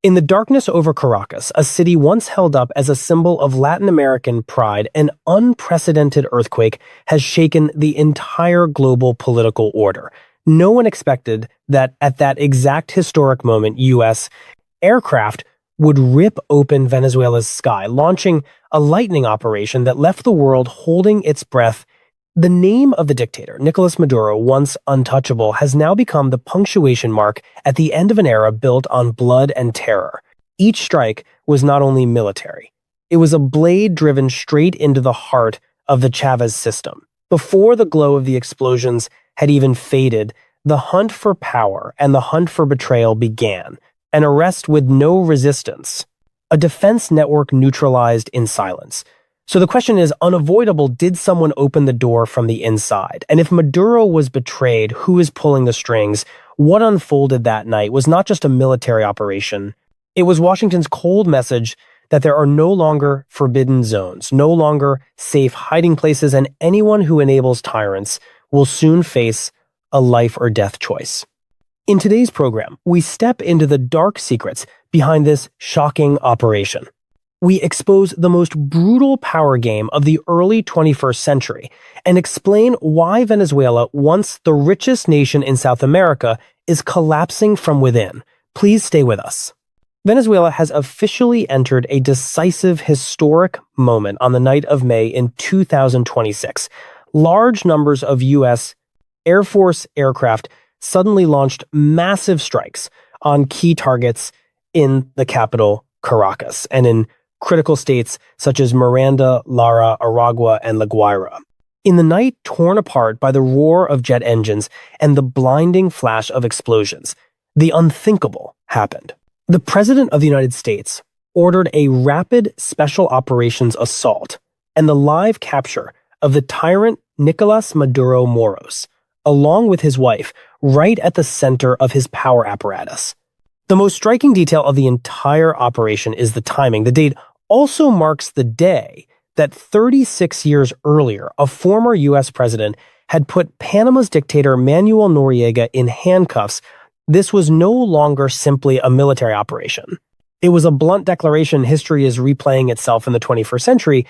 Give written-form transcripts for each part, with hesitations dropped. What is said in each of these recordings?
In the darkness over Caracas, a city once held up as a symbol of Latin American pride, an unprecedented earthquake has shaken the entire global political order. No one expected that at that exact historic moment, U.S. aircraft would rip open Venezuela's sky, launching a lightning operation that left the world holding its breath. The name of the dictator, Nicolás Maduro, once untouchable, has now become the punctuation mark at the end of an era built on blood and terror. Each strike was not only military, it was a blade driven straight into the heart of the Chavez system. Before the glow of the explosions had even faded, the hunt for power and the hunt for betrayal began. An arrest with no resistance, a defense network neutralized in silence. So the question is unavoidable, did someone open the door from the inside? And if Maduro was betrayed, who is pulling the strings? What unfolded that night was not just a military operation. It was Washington's cold message that there are no longer forbidden zones, no longer safe hiding places, and anyone who enables tyrants will soon face a life or death choice. In today's program, we step into the dark secrets behind this shocking operation. We expose the most brutal power game of the early 21st century and explain why Venezuela, once the richest nation in South America, is collapsing from within. Please stay with us. Venezuela has officially entered a decisive historic moment on the night of May in 2026. Large numbers of U.S. Air Force aircraft suddenly launched massive strikes on key targets in the capital, Caracas, and in critical states such as Miranda, Lara, Aragua, and La Guaira. In the night torn apart by the roar of jet engines and the blinding flash of explosions, the unthinkable happened. The President of the United States ordered a rapid special operations assault and the live capture of the tyrant Nicolás Maduro Moros, along with his wife, right at the center of his power apparatus. The most striking detail of the entire operation is the timing. The date also marks the day that 36 years earlier, a former U.S. president had put Panama's dictator Manuel Noriega in handcuffs. This was no longer simply a military operation. It was a blunt declaration history is replaying itself in the 21st century.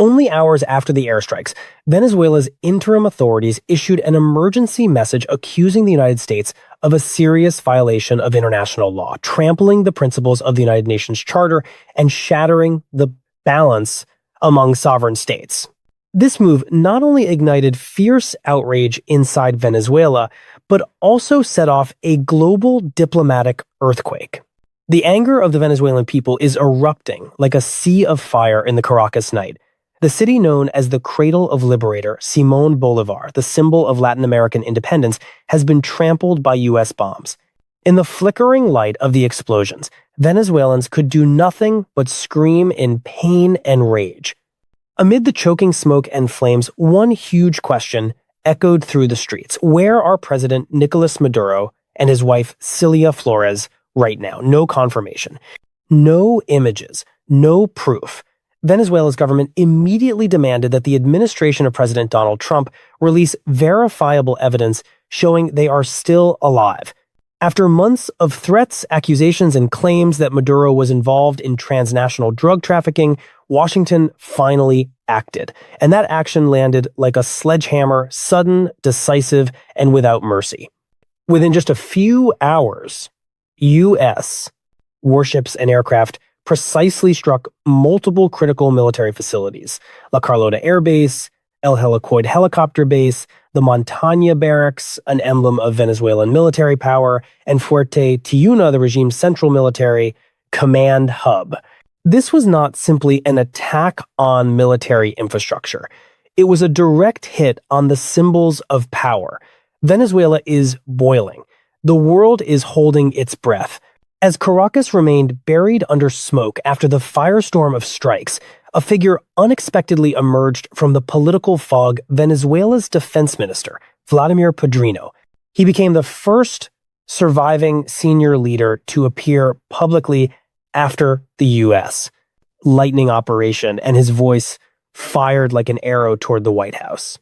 Only hours after the airstrikes, Venezuela's interim authorities issued an emergency message accusing the United States of a serious violation of international law, trampling the principles of the United Nations Charter and shattering the balance among sovereign states. This move not only ignited fierce outrage inside Venezuela, but also set off a global diplomatic earthquake. The anger of the Venezuelan people is erupting like a sea of fire in the Caracas night. The city known as the Cradle of Liberator, Simón Bolívar, the symbol of Latin American independence, has been trampled by U.S. bombs. In the flickering light of the explosions, Venezuelans could do nothing but scream in pain and rage. Amid the choking smoke and flames, one huge question echoed through the streets. Where are President Nicolás Maduro and his wife Cilia Flores right now? No confirmation, no images, no proof. Venezuela's government immediately demanded that the administration of President Donald Trump release verifiable evidence showing they are still alive. After months of threats, accusations, and claims that Maduro was involved in transnational drug trafficking, Washington finally acted. And that action landed like a sledgehammer, sudden, decisive, and without mercy. Within just a few hours, U.S. warships and aircraft precisely struck multiple critical military facilities: La Carlota Air Base, El Helicoide Helicopter Base, the Montaña Barracks, an emblem of Venezuelan military power, and Fuerte Tiuna, the regime's central military command hub. This was not simply an attack on military infrastructure. It was a direct hit on the symbols of power. Venezuela is boiling. The world is holding its breath. As Caracas remained buried under smoke after the firestorm of strikes, a figure unexpectedly emerged from the political fog: Venezuela's defense minister, Vladimir Padrino. He became the first surviving senior leader to appear publicly after the U.S. lightning operation, and his voice fired like an arrow toward the White House.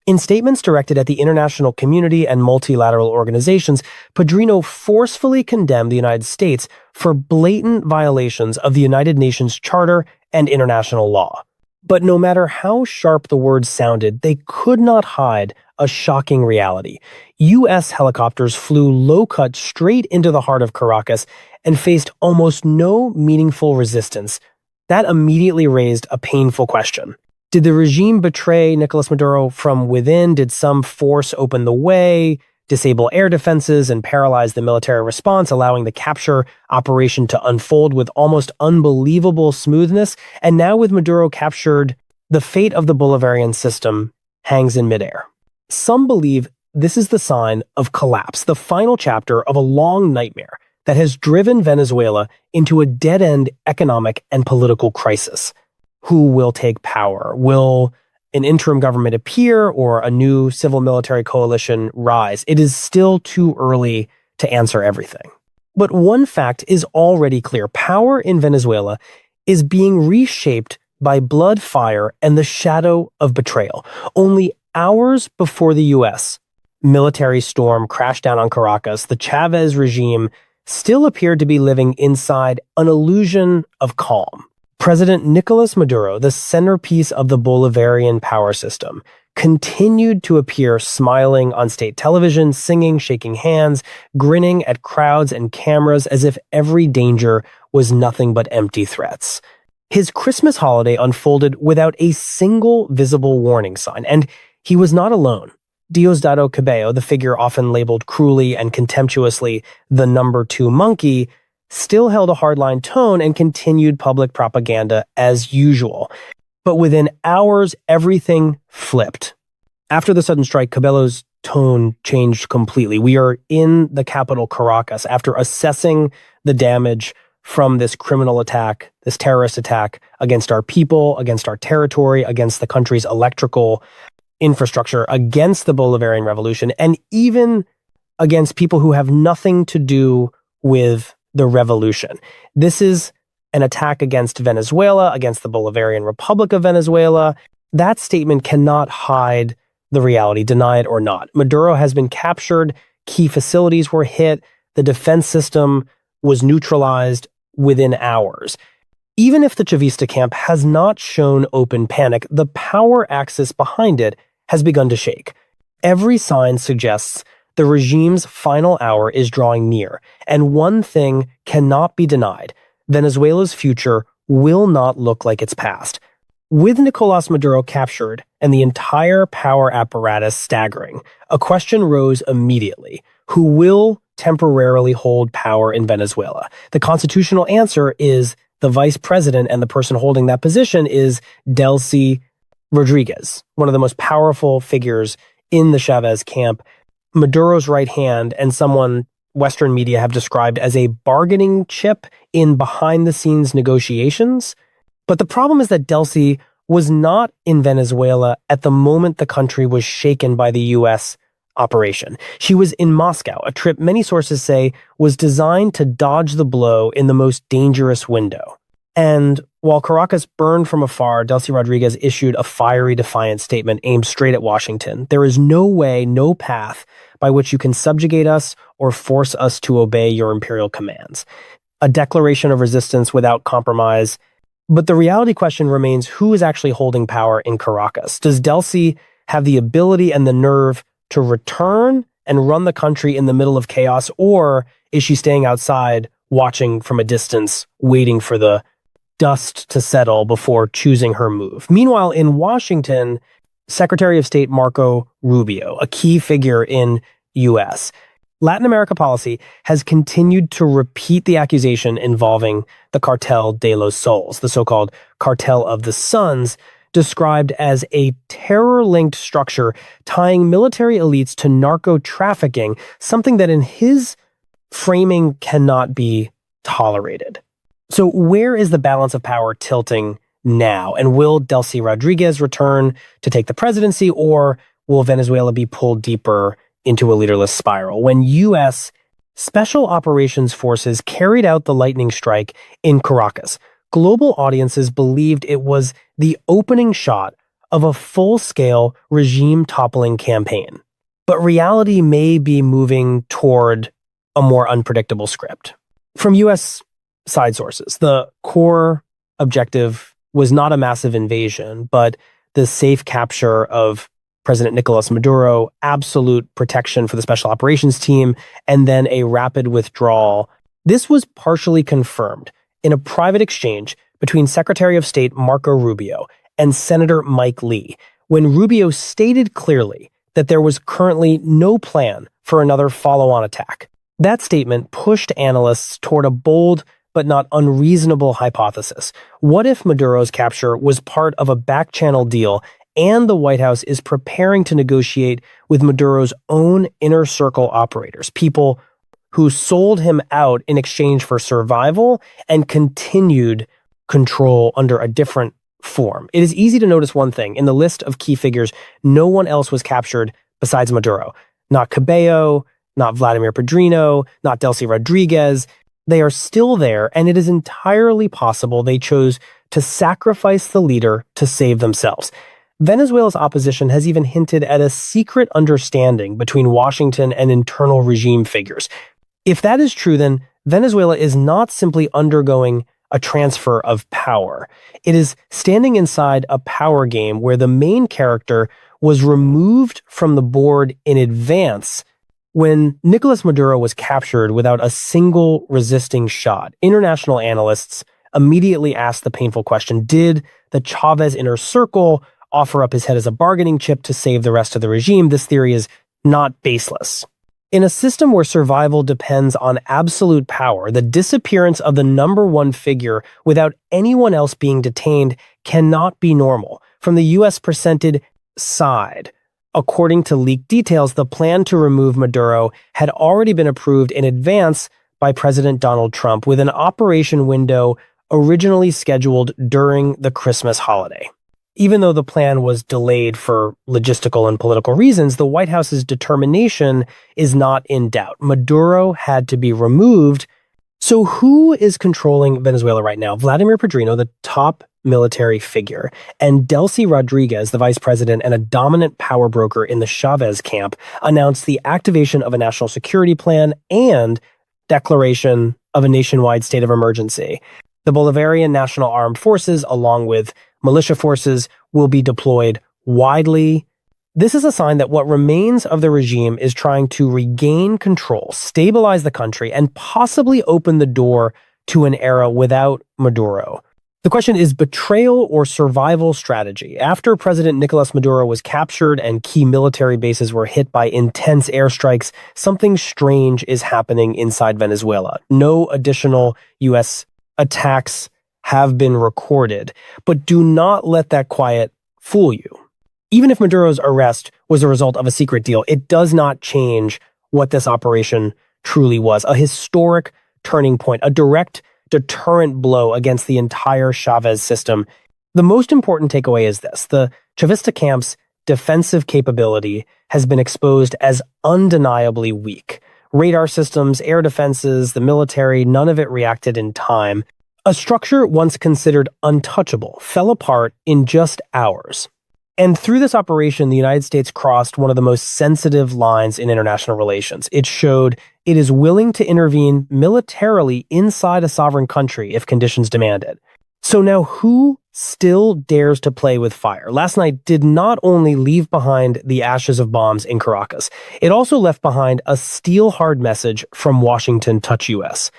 In statements directed at the international community and multilateral organizations, Padrino forcefully condemned the United States for blatant violations of the United Nations Charter and international law. But no matter how sharp the words sounded, they could not hide a shocking reality. U.S. helicopters flew low-cut straight into the heart of Caracas and faced almost no meaningful resistance. That immediately raised a painful question. Did the regime betray Nicolás Maduro from within? Did some force open the way, disable air defenses, and paralyze the military response, allowing the capture operation to unfold with almost unbelievable smoothness? And now with Maduro captured, the fate of the Bolivarian system hangs in midair. Some believe this is the sign of collapse, the final chapter of a long nightmare that has driven Venezuela into a dead-end economic and political crisis. Who will take power? Will an interim government appear or a new civil-military coalition rise? It is still too early to answer everything. But one fact is already clear. Power in Venezuela is being reshaped by blood, fire, and the shadow of betrayal. Only hours before the U.S. military storm crashed down on Caracas, the Chavez regime still appeared to be living inside an illusion of calm. President Nicolás Maduro, the centerpiece of the Bolivarian power system, continued to appear smiling on state television, singing, shaking hands, grinning at crowds and cameras as if every danger was nothing but empty threats. His Christmas holiday unfolded without a single visible warning sign, and he was not alone. Diosdado Cabello, the figure often labeled cruelly and contemptuously the number 2 monkey, still held a hardline tone and continued public propaganda as usual. But within hours, everything flipped. After the sudden strike, Cabello's tone changed completely. We are in the capital, Caracas, after assessing the damage from this criminal attack, this terrorist attack against our people, against our territory, against the country's electrical infrastructure, against the Bolivarian Revolution, and even against people who have nothing to do with the revolution. This is an attack against Venezuela, against the Bolivarian Republic of Venezuela. That statement cannot hide the reality, deny it or not. Maduro has been captured, key facilities were hit, the defense system was neutralized within hours. Even if the Chavista camp has not shown open panic, the power axis behind it has begun to shake. Every sign suggests the regime's final hour is drawing near, and one thing cannot be denied: Venezuela's future will not look like its past. With Nicolás Maduro captured and the entire power apparatus staggering, a question rose immediately: who will temporarily hold power in Venezuela? The constitutional answer is the vice president, and the person holding that position is Delcy Rodriguez, one of the most powerful figures in the Chavez camp, Maduro's right hand, and someone Western media have described as a bargaining chip in behind-the-scenes negotiations. But the problem is that Delcy was not in Venezuela at the moment the country was shaken by the U.S. operation. She was in Moscow, a trip many sources say was designed to dodge the blow in the most dangerous window. And while Caracas burned from afar, Delcy Rodriguez issued a fiery, defiant statement aimed straight at Washington. There is no way, no path by which you can subjugate us or force us to obey your imperial commands. A declaration of resistance without compromise. But the reality question remains: who is actually holding power in Caracas? Does Delcy have the ability and the nerve to return and run the country in the middle of chaos, or is she staying outside, watching from a distance, waiting for the dust to settle before choosing her move? Meanwhile, in Washington, Secretary of State Marco Rubio, a key figure in U.S. Latin America policy, has continued to repeat the accusation involving the Cartel de los Soles, the so-called Cartel of the Suns, described as a terror-linked structure tying military elites to narco-trafficking, something that in his framing cannot be tolerated. So where is the balance of power tilting now? And will Delcy Rodriguez return to take the presidency, or will Venezuela be pulled deeper into a leaderless spiral? When U.S. Special Operations Forces carried out the lightning strike in Caracas, global audiences believed it was the opening shot of a full-scale regime-toppling campaign. But reality may be moving toward a more unpredictable script. From U.S. side sources, the core objective was not a massive invasion, but the safe capture of President Nicolás Maduro, absolute protection for the special operations team, and then a rapid withdrawal. This was partially confirmed in a private exchange between Secretary of State Marco Rubio and Senator Mike Lee, when Rubio stated clearly that there was currently no plan for another follow-on attack. That statement pushed analysts toward a bold but not unreasonable hypothesis. What if Maduro's capture was part of a back-channel deal and the White House is preparing to negotiate with Maduro's own inner circle operators, people who sold him out in exchange for survival and continued control under a different form? It is easy to notice one thing. In the list of key figures, no one else was captured besides Maduro. Not Cabello, not Vladimir Padrino, not Delcy Rodriguez. They are still there, and it is entirely possible they chose to sacrifice the leader to save themselves. Venezuela's opposition has even hinted at a secret understanding between Washington and internal regime figures. If that is true, then Venezuela is not simply undergoing a transfer of power. It is standing inside a power game where the main character was removed from the board in advance. When Nicolás Maduro was captured without a single resisting shot, international analysts immediately asked the painful question, did the Chavez inner circle offer up his head as a bargaining chip to save the rest of the regime? This theory is not baseless. In a system where survival depends on absolute power, the disappearance of the number one figure without anyone else being detained cannot be normal. From the U.S. presented side, according to leaked details, the plan to remove Maduro had already been approved in advance by President Donald Trump, with an operation window originally scheduled during the Christmas holiday. Even though the plan was delayed for logistical and political reasons, the White House's determination is not in doubt. Maduro had to be removed. So who is controlling Venezuela right now? Vladimir Padrino, the top military figure, and Delcy Rodriguez, the vice president and a dominant power broker in the Chavez camp, announced the activation of a national security plan and declaration of a nationwide state of emergency. The Bolivarian National Armed Forces, along with militia forces, will be deployed widely. This is a sign that what remains of the regime is trying to regain control, stabilize the country, and possibly open the door to an era without Maduro. The question is betrayal or survival strategy. After President Nicolás Maduro was captured and key military bases were hit by intense airstrikes, something strange is happening inside Venezuela. No additional U.S. attacks have been recorded, but do not let that quiet fool you. Even if Maduro's arrest was a result of a secret deal, it does not change what this operation truly was: a historic turning point, a direct deterrent blow against the entire Chavez system. The most important takeaway is this: the Chavista camp's defensive capability has been exposed as undeniably weak. Radar systems, air defenses, the military, none of it reacted in time. A structure once considered untouchable fell apart in just hours. And through this operation, the United States crossed one of the most sensitive lines in international relations. It showed it is willing to intervene militarily inside a sovereign country if conditions demand it. So now who still dares to play with fire? Last night did not only leave behind the ashes of bombs in Caracas, it also left behind a steel-hard message from Washington: touch U.S.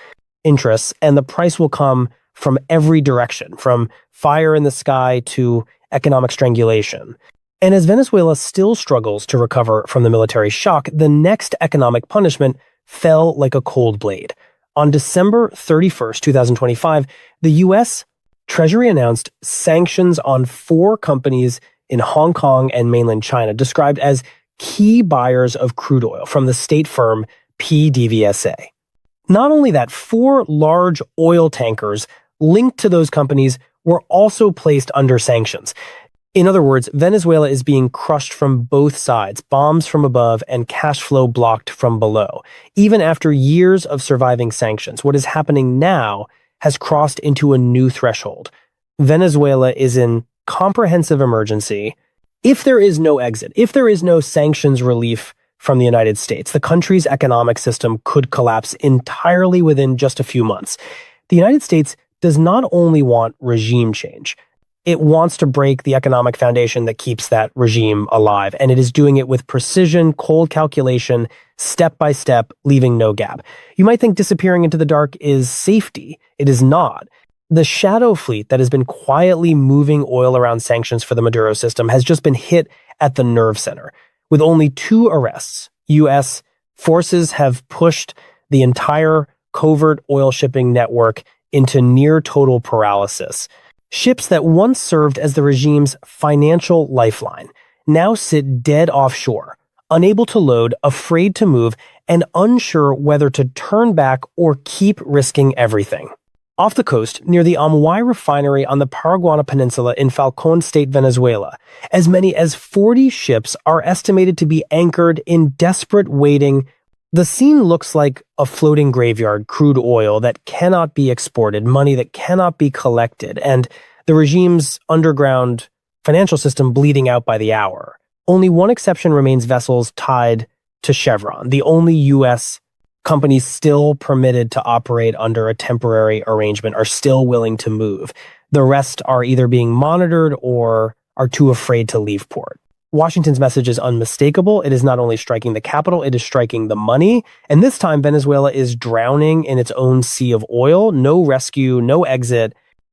interests, and the price will come from every direction, from fire in the sky to economic strangulation. And as Venezuela still struggles to recover from the military shock, the next economic punishment fell like a cold blade. On December 31st, 2025, the U.S. Treasury announced sanctions on 4 companies in Hong Kong and mainland China, described as key buyers of crude oil from the state firm PDVSA. Not only that, 4 large oil tankers linked to those companies were also placed under sanctions. In other words, Venezuela is being crushed from both sides, bombs from above and cash flow blocked from below. Even after years of surviving sanctions, what is happening now has crossed into a new threshold. Venezuela is in comprehensive emergency. If there is no exit, if there is no sanctions relief from the United States, the country's economic system could collapse entirely within just a few months. The United States does not only want regime change, it wants to break the economic foundation that keeps that regime alive, and it is doing it with precision, cold calculation, step by step, leaving no gap. You might think disappearing into the dark is safety. It is not. The shadow fleet that has been quietly moving oil around sanctions for the Maduro system has just been hit at the nerve center. With only 2 arrests, U.S. forces have pushed the entire covert oil shipping network into near total paralysis. Ships that once served as the regime's financial lifeline now sit dead offshore, unable to load, afraid to move, and unsure whether to turn back or keep risking everything. Off the coast, near the Amway refinery on the Paraguana Peninsula in Falcón State, Venezuela, as many as 40 ships are estimated to be anchored in desperate waiting. The scene looks like a floating graveyard, crude oil that cannot be exported, money that cannot be collected, and the regime's underground financial system bleeding out by the hour. Only one exception remains: vessels tied to Chevron, the only U.S. companies still permitted to operate under a temporary arrangement, are still willing to move. The rest are either being monitored or are too afraid to leave port. Washington's message is unmistakable. It is not only striking the capital, it is striking the money. And this time, Venezuela is drowning in its own sea of oil. No rescue, no exit.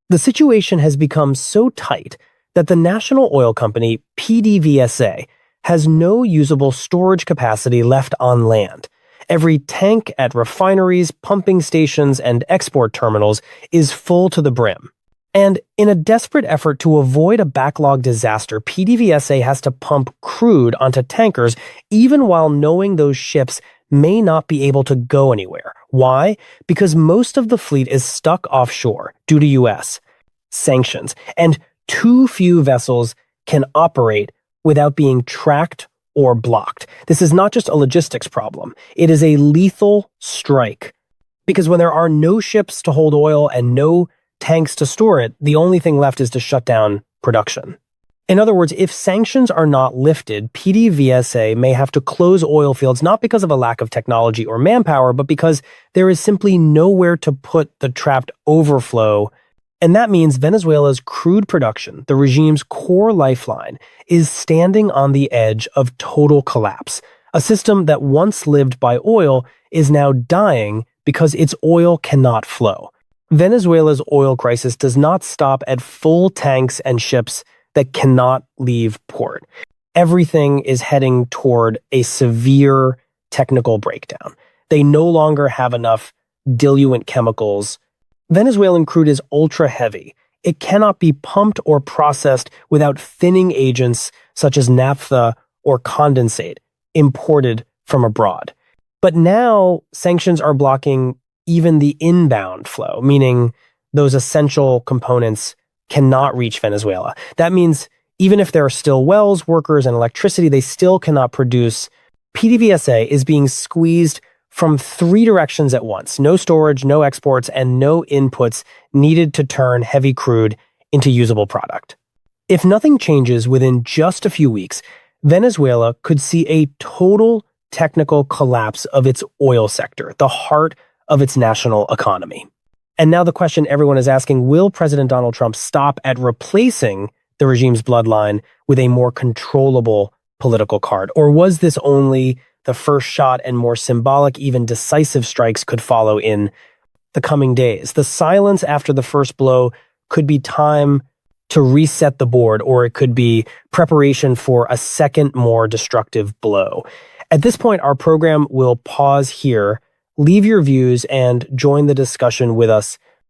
The situation has become so tight that the national oil company, PDVSA, has no usable storage capacity left on land. Every tank at refineries, pumping stations, and export terminals is full to the brim. And in a desperate effort to avoid a backlog disaster, PDVSA has to pump crude onto tankers even while knowing those ships may not be able to go anywhere. Why? Because most of the fleet is stuck offshore due to U.S. sanctions, and too few vessels can operate without being tracked or blocked. This is not just a logistics problem. It is a lethal strike. Because when there are no ships to hold oil and no tanks to store it, the only thing left is to shut down production. In other words, if sanctions are not lifted, PDVSA may have to close oil fields not because of a lack of technology or manpower, but because there is simply nowhere to put the trapped overflow. And that means Venezuela's crude production, the regime's core lifeline, is standing on the edge of total collapse. A system that once lived by oil is now dying because its oil cannot flow. Venezuela's oil crisis does not stop at full tanks and ships that cannot leave port. Everything is heading toward a severe technical breakdown. They no longer have enough diluent chemicals. Venezuelan crude is ultra heavy. It cannot be pumped or processed without thinning agents such as naphtha or condensate imported from abroad. But now sanctions are blocking even the inbound flow, meaning those essential components cannot reach Venezuela. That means even if there are still wells, workers, and electricity, they still cannot produce. PDVSA is being squeezed from 3 directions at once: no storage, no exports, and no inputs needed to turn heavy crude into usable product. If nothing changes within just a few weeks, Venezuela could see a total technical collapse of its oil sector, the heart of its national economy. And now the question everyone is asking: will President Donald Trump stop at replacing the regime's bloodline with a more controllable political card? Or was this only the first shot and more symbolic, even decisive strikes could follow in the coming days? The silence after the first blow could be time to reset the board, or it could be preparation for a second, more destructive blow. At this point, our program will pause here. Leave your views and join the discussion with us